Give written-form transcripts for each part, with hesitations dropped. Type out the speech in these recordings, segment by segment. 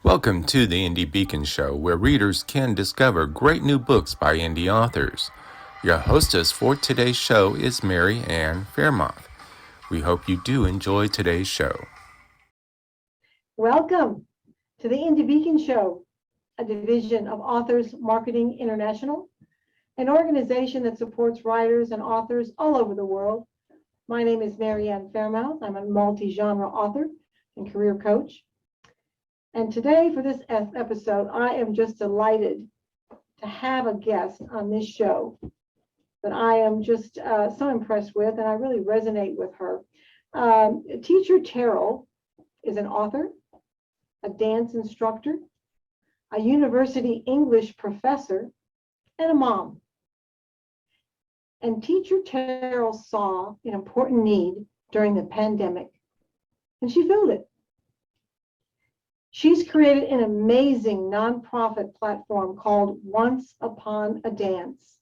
Welcome to the Indie Beacon Show, where readers can discover great new books by indie authors. Your hostess for today's show is Mary Ann Faremouth. We hope you do enjoy today's show. Welcome to the Indie Beacon Show, a division of Authors Marketing International, an organization that supports writers and authors all over the world. My name is Mary Ann Faremouth. I'm a multi-genre author and career coach. And today for this episode, I am just delighted to have a guest on this show that I am just so impressed with, and I really resonate with her. Teacher Terrell is an author, a dance instructor, a university English professor, and a mom. And Teacher Terrell saw an important need during the pandemic, and she filled it. She's created an amazing nonprofit platform called Once Upon a Dance.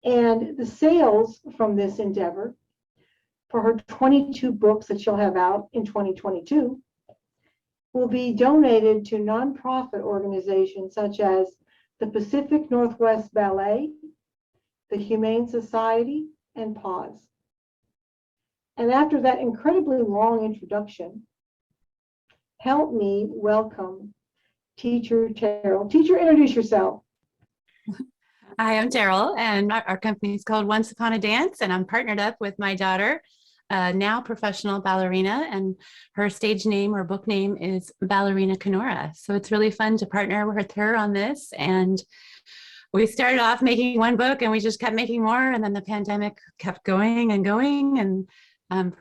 And the sales from this endeavor for her 22 books that she'll have out in 2022 will be donated to nonprofit organizations such as the Pacific Northwest Ballet, the Humane Society, and PAWS. And after that incredibly long introduction, help me welcome Teacher Terrell. Teacher, introduce yourself. Hi, I'm Terrell, and our company is called Once Upon a Dance, and I'm partnered up with my daughter, now professional ballerina, and her stage name or book name is Ballerina Kenora. So it's really fun to partner with her on this. And we started off making one book, and we just kept making more, and then the pandemic kept going and going, and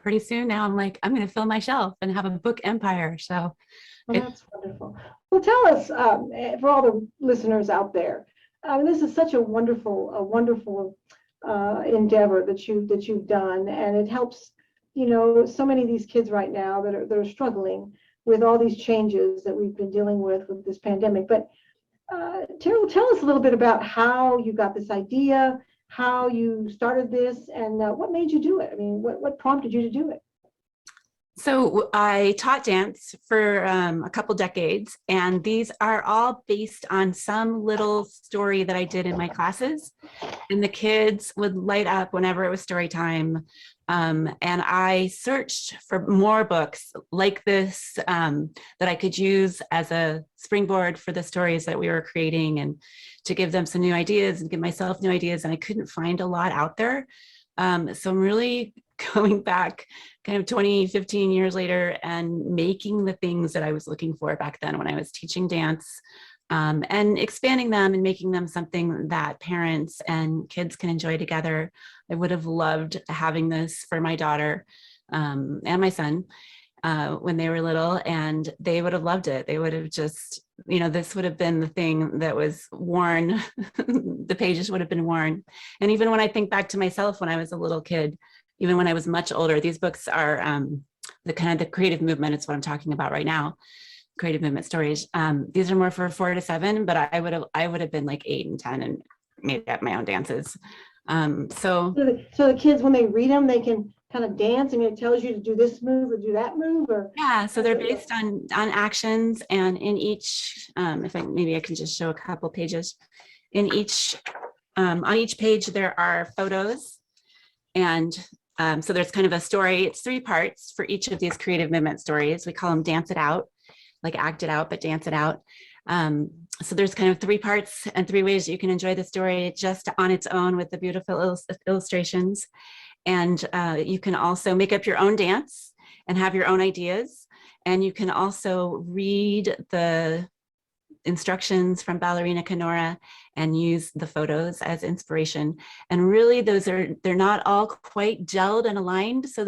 pretty soon now I'm like, I'm going to fill my shelf and have a book empire. So that's wonderful. Well, tell us, for all the listeners out there, this is such a wonderful endeavor that you've done, and it helps, so many of these kids right now that are struggling with all these changes that we've been dealing with this pandemic. But Terrell, tell us a little bit about how you got this idea, how you started this, and what made you do it? I mean, what prompted you to do it? So I taught dance for a couple decades, and these are all based on some little story that I did in my classes, and the kids would light up whenever it was story time. And I searched for more books like this that I could use as a springboard for the stories that we were creating, and to give them some new ideas and give myself new ideas. And I couldn't find a lot out there. So I'm really going back kind of 20, 15 years later and making the things that I was looking for back then when I was teaching dance, and expanding them and making them something that parents and kids can enjoy together. I would have loved having this for my daughter and my son when they were little, and they would have loved it. They would have just, this would have been the thing that was worn. The pages would have been worn. And even when I think back to myself when I was a little kid, even when I was much older, these books are the kind of the creative movement. It's what I'm talking about right now. Creative movement stories. These are more for 4 to 7, but I would have been like 8 and 10 and made up my own dances. So the kids, when they read them, they can kind of dance. I mean, it tells you to do this move or do that move, or yeah. So they're based on actions, and in each, maybe I can just show a couple pages. In each, on each page there are photos, and so there's kind of a story. It's 3 parts for each of these creative movement stories. We call them Dance It Out, like act it out, but dance it out. So there's kind of 3 parts and 3 ways you can enjoy the story just on its own with the beautiful illustrations. And you can also make up your own dance and have your own ideas. And you can also read the instructions from Ballerina Kenora and use the photos as inspiration. And really they're not all quite gelled and aligned. So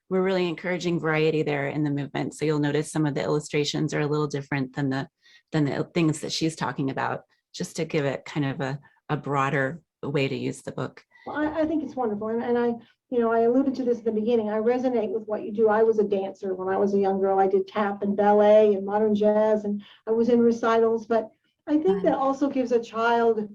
we're really encouraging variety there in the movement. So you'll notice some of the illustrations are a little different than the things that she's talking about, just to give it kind of a broader way to use the book. Well, I think it's wonderful. And I alluded to this at the beginning. I resonate with what you do. I was a dancer when I was a young girl. I did tap and ballet and modern jazz, and I was in recitals. But I think that also gives a child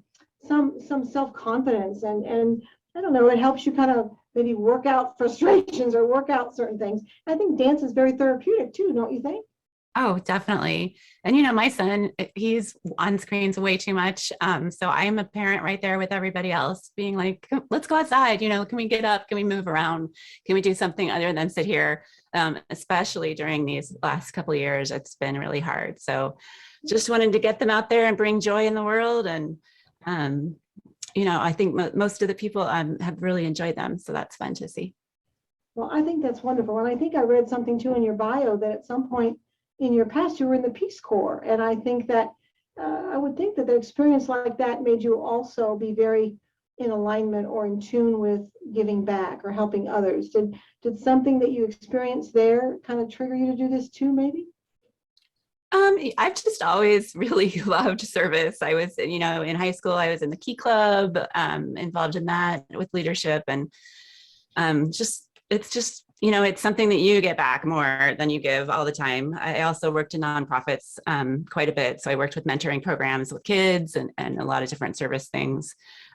some self-confidence, and I don't know, it helps you kind of maybe work out frustrations or work out certain things. I think dance is very therapeutic too, don't you think? Oh, definitely. And my son, he's on screens way too much. So I am a parent right there with everybody else, being like, let's go outside. Can we get up? Can we move around? Can we do something other than sit here? Especially during these last couple of years, it's been really hard. So just wanted to get them out there and bring joy in the world. And um, I think most of the people have really enjoyed them. So that's fun to see. Well, I think that's wonderful. And I think I read something too in your bio that at some point in your past you were in the Peace Corps. And I think that I would think that the experience like that made you also be very in alignment or in tune with giving back or helping others. Did something that you experienced there kind of trigger you to do this too, maybe? I've just always really loved service. I was, in high school, I was in the Key Club, involved in that with leadership, and it's something that you get back more than you give all the time. I also worked in nonprofits quite a bit. So I worked with mentoring programs with kids and a lot of different service things.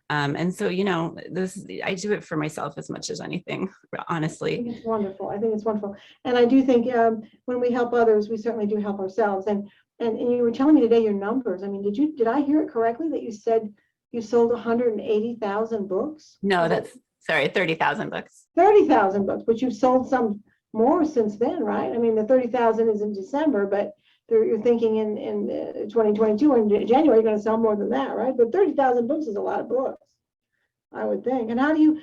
And so, I do it for myself as much as anything, I honestly. think it's wonderful. I think it's wonderful. And I do think when we help others, we certainly do help ourselves. And you were telling me today your numbers. I mean, did I hear it correctly that you said you sold 180,000 books? No, sorry, 30,000 books. 30,000 books, but you've sold some more since then, right? I mean, the 30,000 is in December, but you're thinking in 2022 in January, you're going to sell more than that, right? But 30,000 books is a lot of books, I would think. And how do you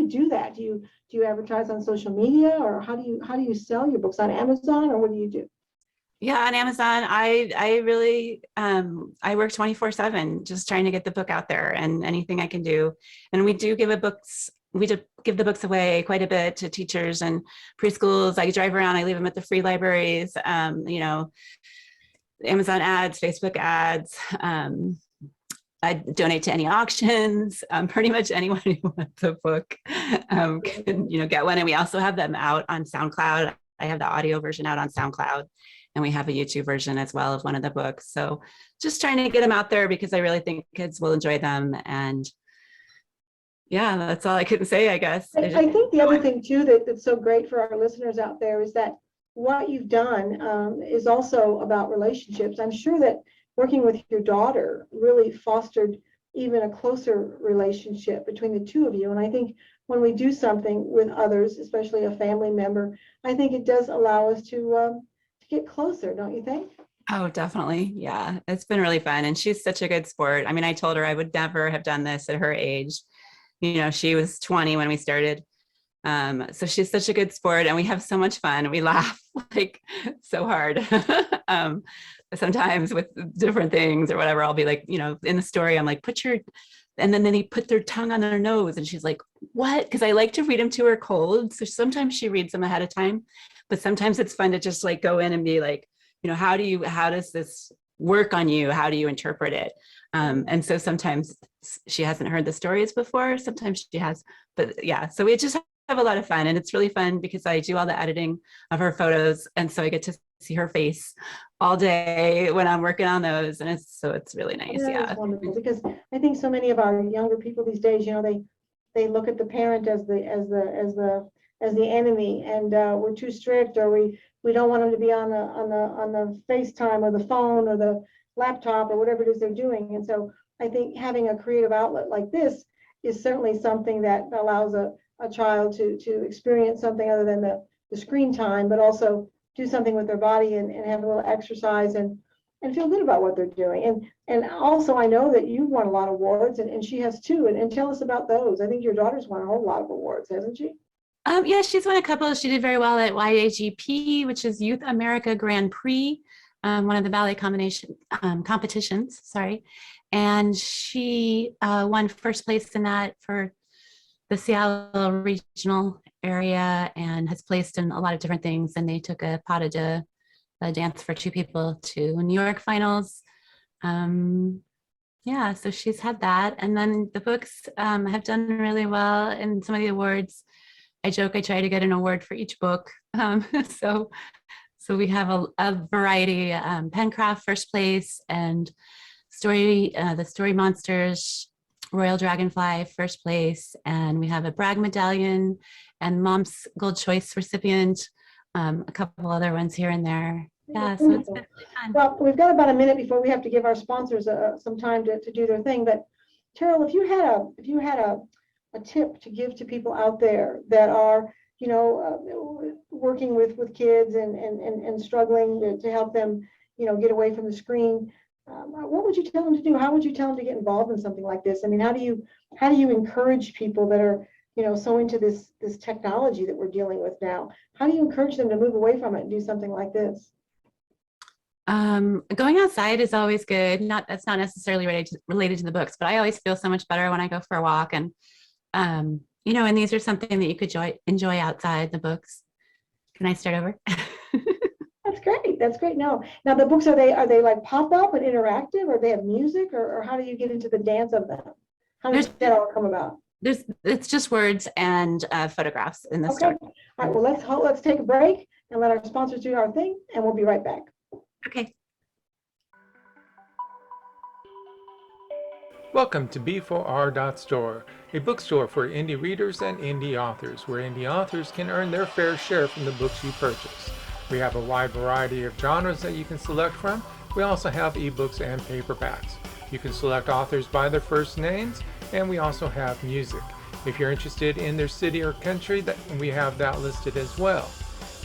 do that? Do you advertise on social media, or how do you sell your books on Amazon, or what do you do? Yeah, on Amazon, I really I work 24/7 just trying to get the book out there and anything I can do. And we do give the books away quite a bit to teachers and preschools. I drive around, I leave them at the free libraries, Amazon ads, Facebook ads. I donate to any auctions. Pretty much anyone who wants a book can, get one. And we also have them out on SoundCloud. I have the audio version out on SoundCloud, and we have a YouTube version as well of one of the books. So just trying to get them out there because I really think kids will enjoy them. And yeah, that's all I can say, I guess. I think the other thing too that's so great for our listeners out there is that what you've done is also about relationships. I'm sure that working with your daughter really fostered even a closer relationship between the two of you. And I think when we do something with others, especially a family member, I think it does allow us to get closer, don't you think? Oh, definitely. Yeah, it's been really fun. And she's such a good sport. I mean, I told her I would never have done this at her age. She was 20 when we started. So she's such a good sport, and we have so much fun. We laugh like so hard. Sometimes with different things or whatever, I'll be like, in the story, I'm like, and then they put their tongue on their nose, and she's like, what? Because I like to read them to her cold. So sometimes she reads them ahead of time, but sometimes it's fun to just like go in and be like, how does this work on you? How do you interpret it? And so sometimes she hasn't heard the stories before. Sometimes she has, but yeah, so we just have a lot of fun, and it's really fun because I do all the editing of her photos. And so I get to see her face all day when I'm working on those. And it's really nice. That's wonderful, because I think so many of our younger people these days, they look at the parent as the enemy, and we're too strict, or we don't want them to be on the FaceTime or the phone or the laptop or whatever it is they're doing. And so I think having a creative outlet like this is certainly something that allows a child to experience something other than the screen time, but also do something with their body and have a little exercise and feel good about what they're doing. And also, I know that you've won a lot of awards, and she has too. And tell us about those. I think your daughter's won a whole lot of awards, hasn't she? Yeah, she's won a couple. She did very well at YAGP, which is Youth America Grand Prix, one of the ballet combination competitions. Sorry, and she won first place in that for the Seattle regional area, and has placed in a lot of different things. And they took a pas de deux, a dance for two people, to New York finals. Yeah, so she's had that. And then the books have done really well in some of the awards. I joke I try to get an award for each book. So we have a variety. Pencraft first place, and the Story Monsters Royal Dragonfly first place, and we have a Bragg medallion and Mom's Gold Choice recipient, a couple other ones here and there. Yeah, so it's been really fun. Well, we've got about a minute before we have to give our sponsors some time to do their thing. But Terrell, if you had a tip to give to people out there that are, working with kids and struggling to help them, get away from the screen, what would you tell them to do? How would you tell them to get involved in something like this? I mean, how do you encourage people that are, so into this technology that we're dealing with now? How do you encourage them to move away from it and do something like this? Going outside is always good. That's not necessarily related to the books, but I always feel so much better when I go for a walk. And and these are something that you could enjoy outside the books. Can I start over? That's great. That's great. Now the books, are they like pop up and interactive, or they have music, or how do you get into the dance of them? How does that all come about? It's just words and photographs in the story. All right. Well, let's take a break and let our sponsors do our thing, and we'll be right back. Okay. Welcome to B4R.store, a bookstore for indie readers and indie authors, where indie authors can earn their fair share from the books you purchase. We have a wide variety of genres that you can select from. We also have ebooks and paperbacks. You can select authors by their first names, and we also have music. If you're interested in their city or country, we have that listed as well.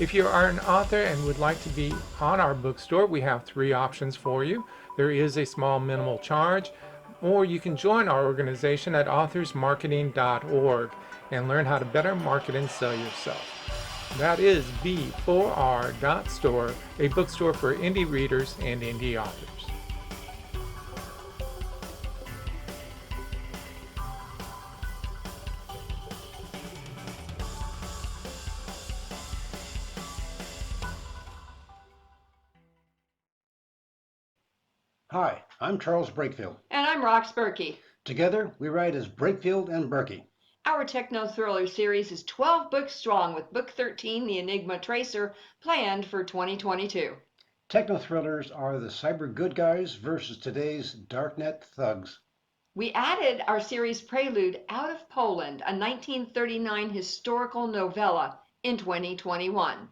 If you are an author and would like to be on our bookstore, we have 3 options for you. There is a small minimal charge, or you can join our organization at authorsmarketing.org and learn how to better market and sell yourself. That is B4R.store, a bookstore for indie readers and indie authors. Hi, I'm Charles Brakefield. And I'm Rox Berkey. Together, we write as Brakefield and Berkey. Our techno thriller series is 12 books strong, with book 13, The Enigma Tracer, planned for 2022. Techno thrillers are the cyber good guys versus today's darknet thugs. We added our series prelude, Out of Poland, a 1939 historical novella, in 2021.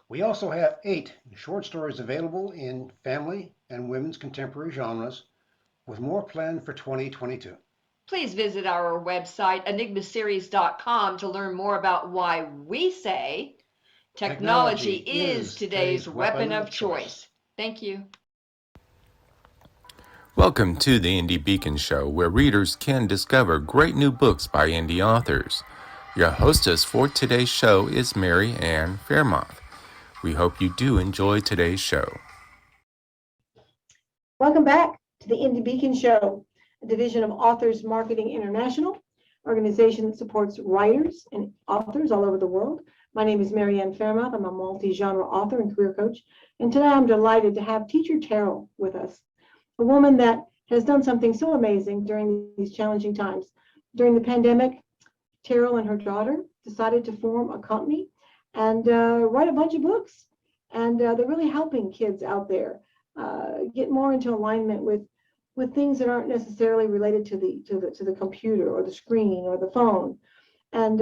We also have 8 short stories available in family and women's contemporary genres, with more planned for 2022. Please visit our website, enigmaseries.com, to learn more about why we say technology is today's weapon of choice. Thank you. Welcome to the Indie Beacon Show, where readers can discover great new books by indie authors. Your hostess for today's show is Mary Ann Faremouth. We hope you do enjoy today's show. Welcome back to the Indie Beacon Show, a division of Authors Marketing International, organization that supports writers and authors all over the world. My name is Mary Ann Faremouth. I'm a multi-genre author and career coach. And today I'm delighted to have teacher Terrell with us, a woman that has done something so amazing during these challenging times. During the pandemic, Terrell and her daughter decided to form a company and write a bunch of books. And they're really helping kids out there get more into alignment with things that aren't necessarily related to the computer or the screen or the phone. And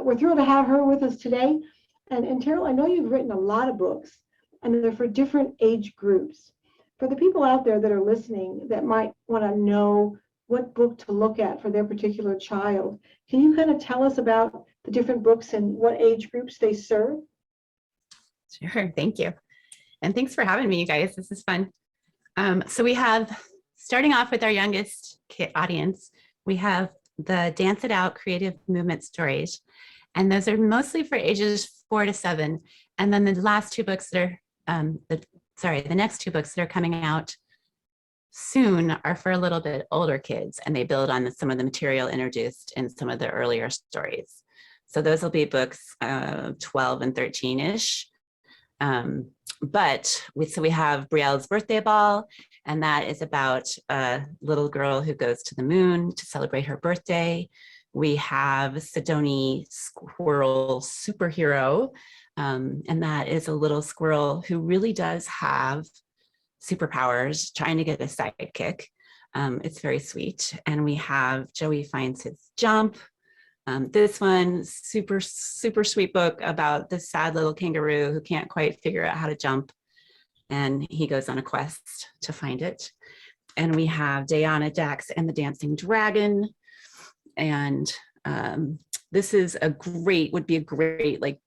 we're thrilled to have her with us today. And Terrell, I know you've written a lot of books, and they're for different age groups. For the people out there that are listening that might want to know what book to look at for their particular child, can you kind of tell us about the different books and what age groups they serve? Sure. Thank you. And thanks for having me, you guys. This is fun. So we have, starting off with our youngest audience, we have the Dance It Out creative movement stories. And those are mostly for ages 4 to 7. And then the last 2 books that are, the next 2 books that are coming out soon are for a little bit older kids, and they build on some of the material introduced in some of the earlier stories. So those will be books 12 and 13-ish. But we have Brielle's Birthday Ball, and that is about a little girl who goes to the moon to celebrate her birthday. We have Sidoni Squirrel Superhero, and that is a little squirrel who really does have superpowers, trying to get a sidekick. It's very sweet. And we have Joey Finds His Jump. This one, super sweet book about this sad little kangaroo who can't quite figure out how to jump. and he goes on a quest to find it. And we have Diana, Dax, and the Dancing Dragon. And this is would be a great like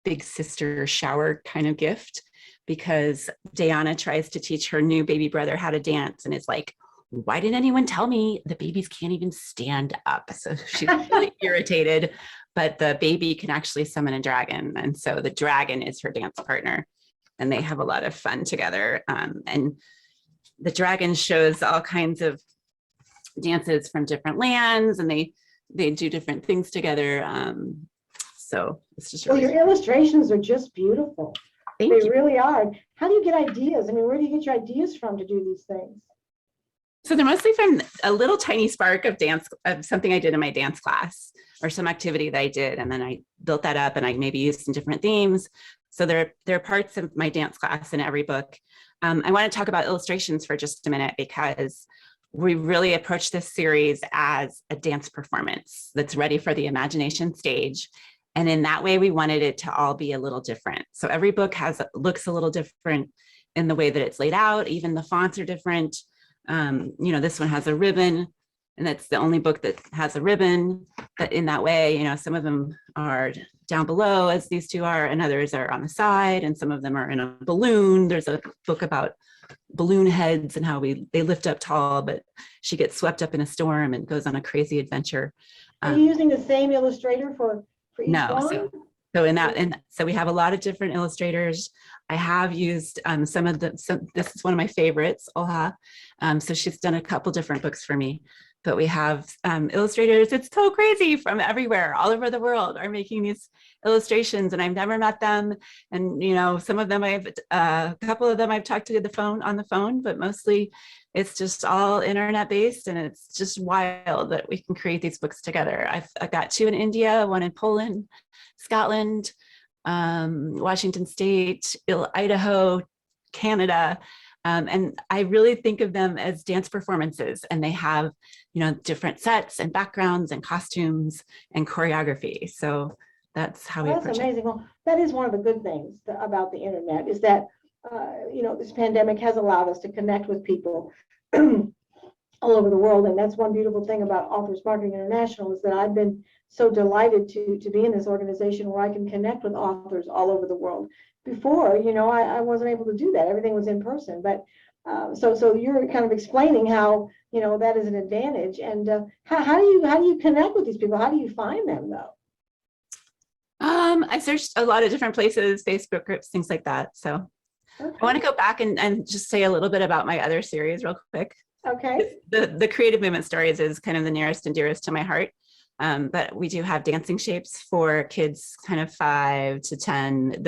big sister shower kind of gift, because Diana tries to teach her new baby brother how to dance. And it's like, why didn't anyone tell me the babies can't even stand up? So she's really irritated, but the baby can actually summon a dragon. And so the dragon is her dance partner, and they have a lot of fun together. And the dragon shows all kinds of dances from different lands, and they do different things together. So it's just really, well, your illustrations are just beautiful. Thank They you. really are. How do you get ideas? I mean, where do you get your ideas from to do these things? So they're mostly from a little tiny spark of dance, of something I did in my dance class or some activity that I did. And then I built that up and I maybe used some different themes. So there are parts of my dance class in every book. I want to talk about illustrations for just a minute, because we really approach this series as a dance performance that's ready for the imagination stage. And in that way, we wanted it to all be a little different. So every book looks a little different in the way that it's laid out. Even the fonts are different. This one has a ribbon, and that's the only book that has a ribbon. But in that way, some of them are down below, as these two are, and others are on the side, and some of them are in a balloon. There's a book about balloon heads and how they lift up tall, but she gets swept up in a storm and goes on a crazy adventure. Are you using the same illustrator for each one? So we have a lot of different illustrators. I have used this is one of my favorites, Olha. So she's done a couple different books for me, but we have illustrators. It's so crazy, from everywhere, all over the world, are making these illustrations, and I've never met them. And some of them a couple of them I've talked to on the phone, but mostly it's just all internet based, and it's just wild that we can create these books together. I've got 2 in India, 1 in Poland, Scotland, Washington State, Idaho, Canada. And I really think of them as dance performances, and they have, different sets and backgrounds and costumes and choreography. So that's how we approach it. That's amazing. Well, that is one of the good things about the internet, is that, this pandemic has allowed us to connect with people all over the world. And that's one beautiful thing about Authors Marketing International, is that I've been so delighted to be in this organization where I can connect with authors all over the world. Before, I wasn't able to do that. Everything was in person. But so you're kind of explaining how, that is an advantage. And how do you connect with these people? How do you find them, though? I searched a lot of different places, Facebook groups, things like that. So okay. I want to go back and just say a little bit about my other series real quick. Okay. The Creative Movement Stories is kind of the nearest and dearest to my heart. But we do have dancing shapes for kids kind of 5 to 10.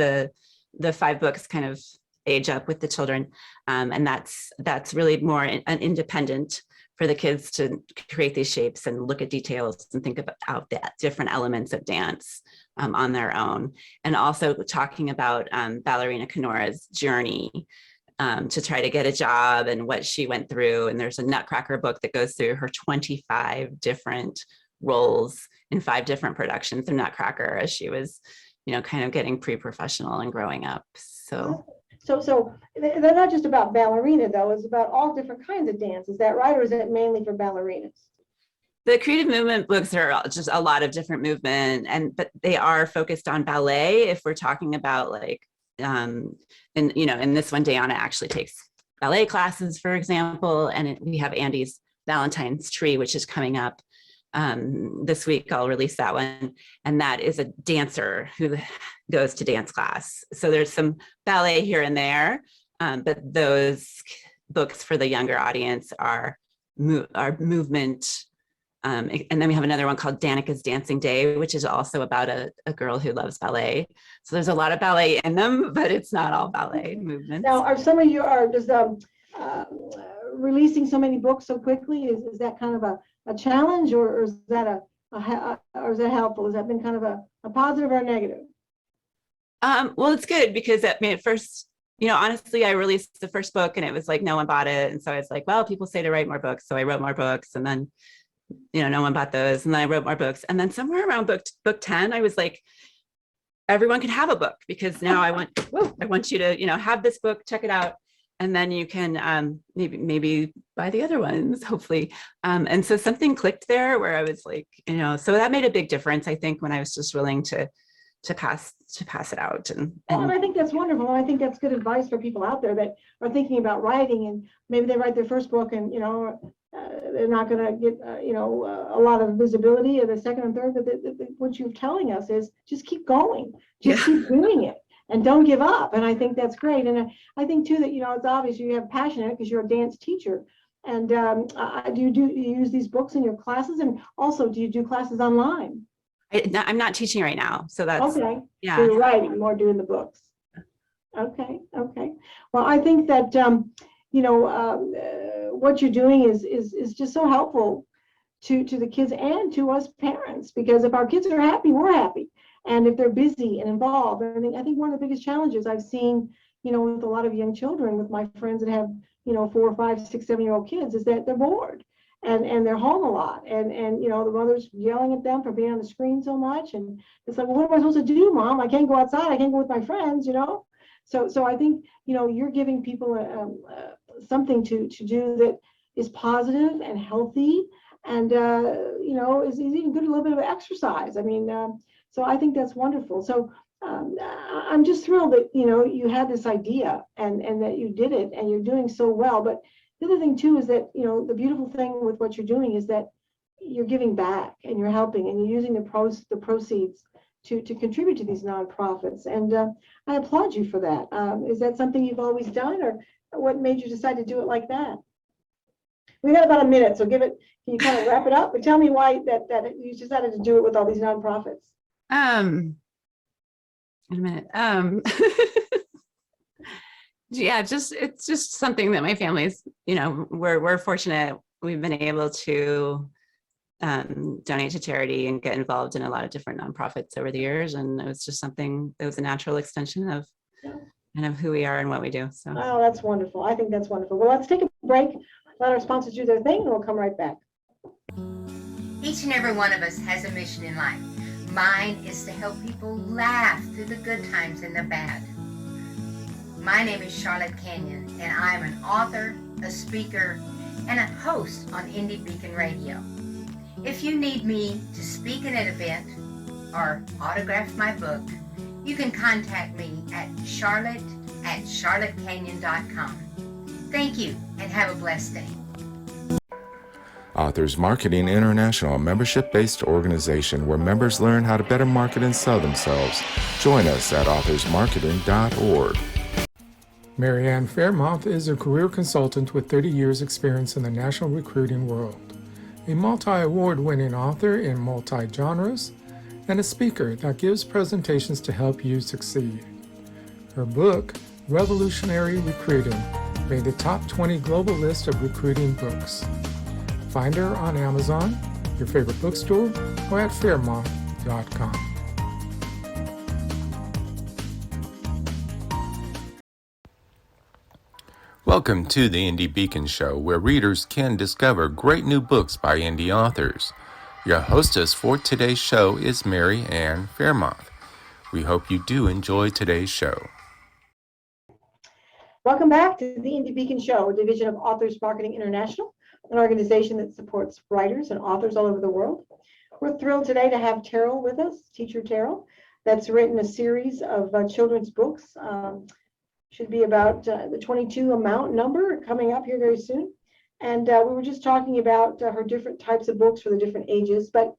The 5 books kind of age up with the children. And that's really more an independent for the kids to create these shapes and look at details and think about the different elements of dance on their own. And also talking about Ballerina Kenora's journey to try to get a job and what she went through. And there's a Nutcracker book that goes through her 25 different roles in 5 different productions of Nutcracker as she was, kind of getting pre-professional and growing up. So they're not just about ballerina, though. It's about all different kinds of dance. Is that right? Or is it mainly for ballerinas? The Creative Movement books are just a lot of different movement, but they are focused on ballet. If we're talking about in this one, Diana actually takes ballet classes, for example, and we have Andy's Valentine's Tree, which is coming up this week. I'll release that one, and that is a dancer who goes to dance class. So there's some ballet here and there, but those books for the younger audience are movement. And then we have another one called Danica's Dancing Day, which is also about a girl who loves ballet. So there's a lot of ballet in them, but it's not all ballet movements. Now, are some of you releasing so many books so quickly? Is that kind of a challenge, or is that or is that helpful? Has that been kind of a positive or a negative? Well, it's good, because at first, honestly, I released the first book and it was like no one bought it, and so I was like, well, people say to write more books, so I wrote more books, and then no one bought those, and then I wrote more books, and then somewhere around book 10, I was like, everyone can have a book, because now I want you to, have this book, check it out. And then you can maybe buy the other ones, hopefully. And so something clicked there where I was like, so that made a big difference, I think, when I was just willing to pass it out. Well, and I think that's wonderful. And I think that's good advice for people out there that are thinking about writing, and maybe they write their first book and, they're not going to get, a lot of visibility, or the second and third. But what you're telling us is just keep going, just keep doing it, and don't give up. And I think that's great. And I think too that, it's obvious you have passion in it because you're a dance teacher. And do you use these books in your classes? And also, do you do classes online? I'm not teaching right now. So that's, okay. Yeah. So you're writing more, doing the books. Okay. Well, I think that, what you're doing is just so helpful to the kids and to us parents, because if our kids are happy, we're happy. And if they're busy and involved, I think one of the biggest challenges I've seen, with a lot of young children, with my friends that have, 4, 5, 6, 7-year-old kids, is that they're bored and they're home a lot. And the mother's yelling at them for being on the screen so much. And it's like, well, what am I supposed to do, Mom? I can't go outside. I can't go with my friends, So I think, you're giving people something to do that is positive and healthy, and, is even good, a little bit of exercise. I mean, so I think that's wonderful. So I'm just thrilled that, you had this idea and that you did it and you're doing so well. But the other thing too is that, the beautiful thing with what you're doing is that you're giving back and you're helping and you're using the proceeds to contribute to these nonprofits. And I applaud you for that. Is that something you've always done, or what made you decide to do it like that? We got about a minute, so can you kind of wrap it up? But tell me why that you decided to do it with all these nonprofits. In a minute. Yeah, it's just something that my family's, we're fortunate. We've been able to donate to charity and get involved in a lot of different nonprofits over the years. And it was just something that was a natural extension of kind of who we are and what we do. So. Oh, that's wonderful. I think that's wonderful. Well, let's take a break. Let our sponsors do their thing, and we'll come right back. Each and every one of us has a mission in life. Mine is to help people laugh through the good times and the bad. My name is Charlotte Canyon, and I'm an author, a speaker, and a host on Indie Beacon Radio. If you need me to speak at an event or autograph my book, you can contact me at charlotte@charlottecanyon.com. Thank you, and have a blessed day. Authors Marketing International, a membership-based organization where members learn how to better market and sell themselves. Join us at authorsmarketing.org. Mary Ann Faremouth is a career consultant with 30 years' experience in the national recruiting world, a multi-award-winning author in multi-genres, and a speaker that gives presentations to help you succeed. Her book, Revolutionary Recruiting, made the top 20 global list of recruiting books. Find her on Amazon, your favorite bookstore, or at Faremouth.com. Welcome to the Indie Beacon Show, where readers can discover great new books by indie authors. Your hostess for today's show is Mary Ann Faremouth. We hope you do enjoy today's show. Welcome back to the Indie Beacon Show, a division of Authors Marketing International, an organization that supports writers and authors all over the world. We're thrilled today to have Terrell with us, teacher Terrell, that's written a series of children's books. Should be about the 22 amount number coming up here very soon. And we were just talking about her different types of books for the different ages. But,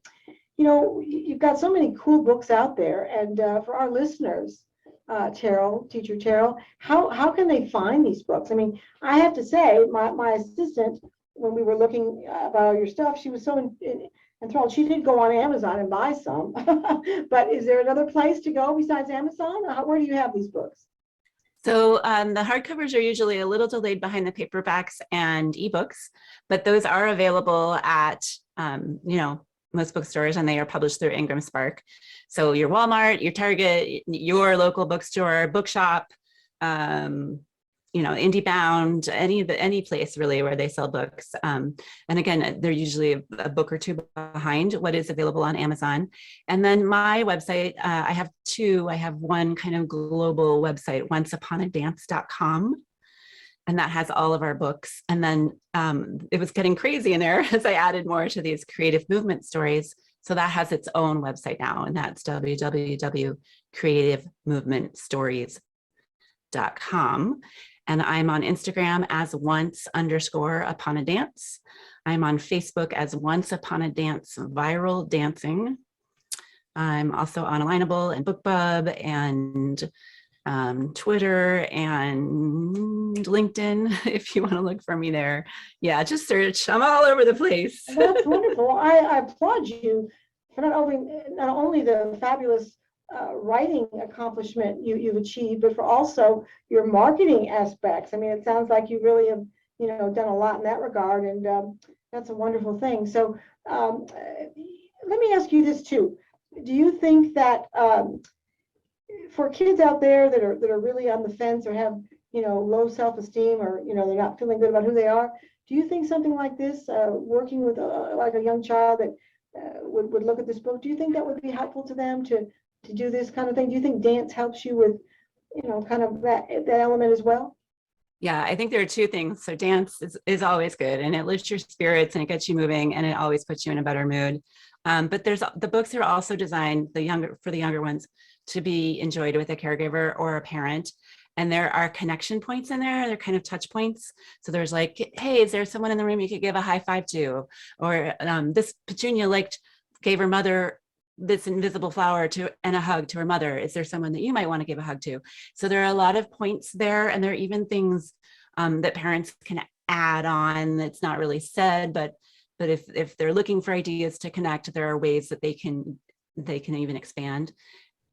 you've got so many cool books out there. And for our listeners, teacher Terrell, how can they find these books? I mean, I have to say, my assistant, when we were looking about all your stuff, she was so enthralled. She did go on Amazon and buy some. But is there another place to go besides Amazon? Where do you have these books? So the hardcovers are usually a little delayed behind the paperbacks and ebooks, but those are available at, most bookstores, and they are published through Ingram Spark. So your Walmart, your Target, your local bookstore, bookshop, IndieBound, any place really where they sell books. And again, they're usually a book or two behind what is available on Amazon. And then my website, I have two. I have one kind of global website, onceuponadance.com. And that has all of our books. And then it was getting crazy in there as I added more to these creative movement stories. So that has its own website now, and that's www.creativemovementstories.com. And I'm on Instagram as once_upon-a-dance. I'm on Facebook as Once Upon a Dance Viral Dancing. I'm also on Alignable and BookBub and Twitter and LinkedIn, if you want to look for me there. Yeah, just search. I'm all over the place. That's wonderful. I applaud you for not only the fabulous writing accomplishment you've achieved, but for also your marketing aspects. I mean, it sounds like you really have, done a lot in that regard, and that's a wonderful thing. So let me ask you this too. Do you think that for kids out there that are really on the fence or have low self-esteem, or they're not feeling good about who they are, do you think something like this, working with like a young child that would look at this book, do you think that would be helpful to them to do this kind of thing? Do you think dance helps you with kind of that element as well? Yeah, I think there are two things. So dance is always good, and it lifts your spirits and it gets you moving, and it always puts you in a better mood. But the books are also designed for the younger ones to be enjoyed with a caregiver or a parent. And there are connection points in there. They're kind of touch points. So there's like, hey, is there someone in the room you could give a high five to? Or this Petunia gave her mother this invisible flower and a hug to her mother. Is there someone that you might want to give a hug to? So there are a lot of points there, and there are even things that parents can add on that's not really said, but if they're looking for ideas to connect, there are ways that they can even expand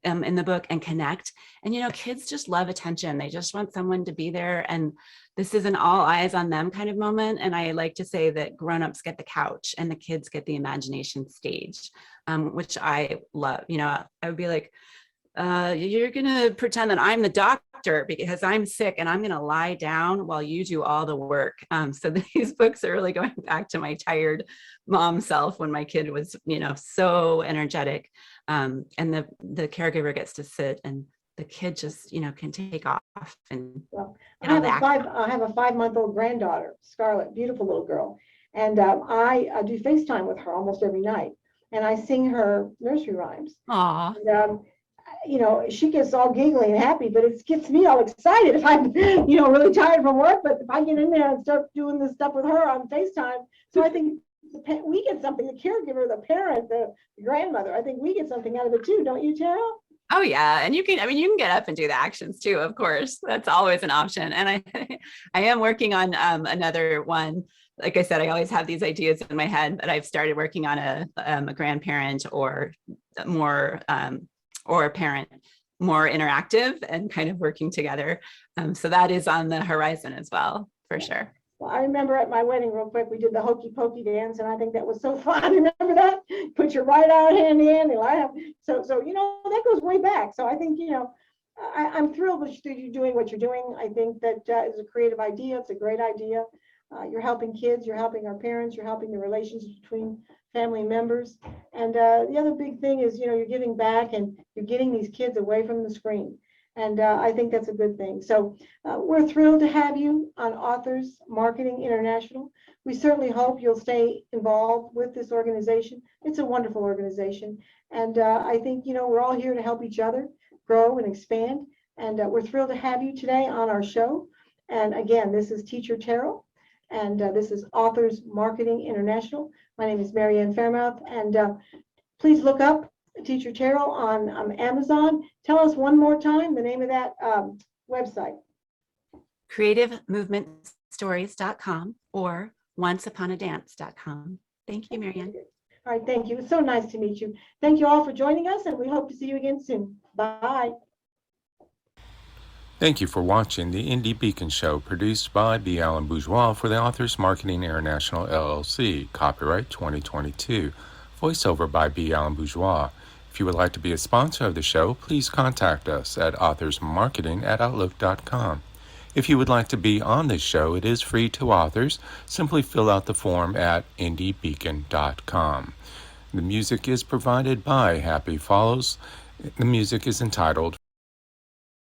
in the book and connect. And kids just love attention. They just want someone to be there, and this is an all eyes on them kind of moment. And I like to say that grown-ups get the couch and the kids get the imagination stage, which I love. I would be like, you're gonna pretend that I'm the doctor because I'm sick, and I'm gonna lie down while you do all the work. So these books are really going back to my tired mom self when my kid was so energetic, and the caregiver gets to sit, and the kid just can take off. And I have a 5-month-old granddaughter, Scarlett, beautiful little girl, and I do FaceTime with her almost every night, and I sing her nursery rhymes. Aww. And, she gets all giggly and happy, but it gets me all excited if I'm, really tired from work. But if I get in there and start doing this stuff with her on FaceTime, so I think we get something, the caregiver, the parent, the grandmother, I think we get something out of it too. Don't you, Tara? Oh yeah. And you can get up and do the actions too, of course. That's always an option. And I am working on another one. Like I said, I always have these ideas in my head, but I've started working on a grandparent or more or a parent, more interactive and kind of working together. So that is on the horizon as well, for sure. Well, I remember at my wedding, real quick, we did the hokey pokey dance, and I think that was so fun. Remember that? Put your right arm hand in and laugh. So that goes way back. So I think I'm thrilled with you doing what you're doing. I think that is a creative idea. It's a great idea. You're helping kids. You're helping our parents. You're helping the relationships between family members. And the other big thing is, you're giving back and you're getting these kids away from the screen. And I think that's a good thing. So we're thrilled to have you on Authors Marketing International. We certainly hope you'll stay involved with this organization. It's a wonderful organization. And I think, we're all here to help each other grow and expand. And we're thrilled to have you today on our show. And again, this is Teacher Terrell. And this is Authors Marketing International. My name is Mary Ann Faremouth. And please look up Teacher Terrell on Amazon. Tell us one more time the name of that website. CreativeMovementStories.com or OnceUponADance.com. Thank you, Mary Ann. All right, thank you. It's so nice to meet you. Thank you all for joining us, and we hope to see you again soon. Bye. Thank you for watching the Indie Beacon Show, produced by B. Allen Bourgeois for the Authors Marketing International, LLC. Copyright 2022. Voiceover by B. Allen Bourgeois. If you would like to be a sponsor of the show, please contact us at authorsmarketing@outlook.com. If you would like to be on this show, it is free to authors. Simply fill out the form at indiebeacon.com. The music is provided by Happy Follows. The music is entitled